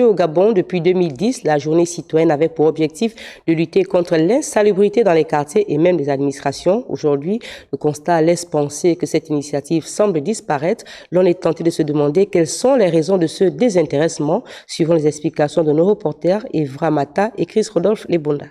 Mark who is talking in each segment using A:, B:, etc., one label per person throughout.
A: Au Gabon, depuis 2010, la journée citoyenne avait pour objectif de lutter contre l'insalubrité dans les quartiers et même les administrations. Aujourd'hui, le constat laisse penser que cette initiative semble disparaître. L'on est tenté de se demander quelles sont les raisons de ce désintéressement, suivant les explications de nos reporters Evra Mata et Chris Rodolphe Lebonda.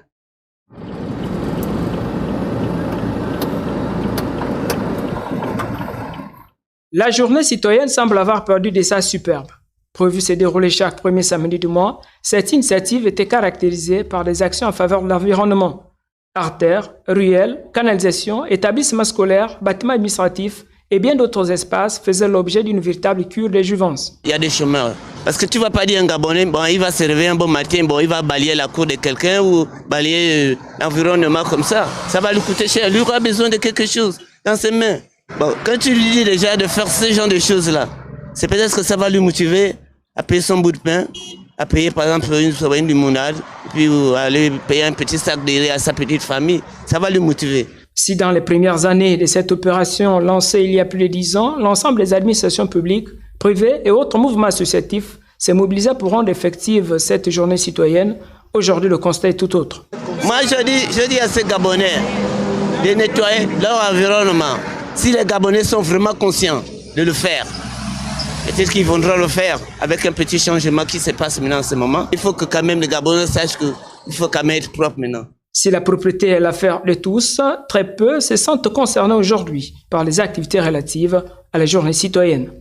B: La journée citoyenne semble avoir perdu de sa superbe. Prévu se dérouler chaque premier samedi du mois, cette initiative était caractérisée par des actions en faveur de l'environnement. Artères, ruelles, canalisations, établissements scolaires, bâtiments administratifs et bien d'autres espaces faisaient l'objet d'une véritable cure de jouvence.
C: Il y a des chômeurs. Parce que tu ne vas pas dire un Gabonais, bon, il va se réveiller un bon matin, bon, il va balayer la cour de quelqu'un ou balayer l'environnement comme ça. Ça va lui coûter cher. Lui aura besoin de quelque chose dans ses mains. Bon, quand tu lui dis déjà de faire ce genre de choses-là, c'est peut-être que ça va lui motiver à payer son bout de pain, à payer par exemple une limonade, puis aller payer un petit sac de riz à sa petite famille. Ça va lui motiver.
B: Si dans les premières années de cette opération lancée il y a plus de 10 ans, l'ensemble des administrations publiques, privées et autres mouvements associatifs s'est mobilisé pour rendre effective cette journée citoyenne, aujourd'hui le constat est tout autre.
C: Moi je dis à ces Gabonais de nettoyer leur environnement. Si les Gabonais sont vraiment conscients de le faire, peut-être qu'ils voudront le faire avec un petit changement qui se passe maintenant en ce moment. Il faut que quand même les Gabonais sachent qu'il faut quand même être propre maintenant.
B: Si la propriété est l'affaire de tous, très peu se sentent concernés aujourd'hui par les activités relatives à la journée citoyenne.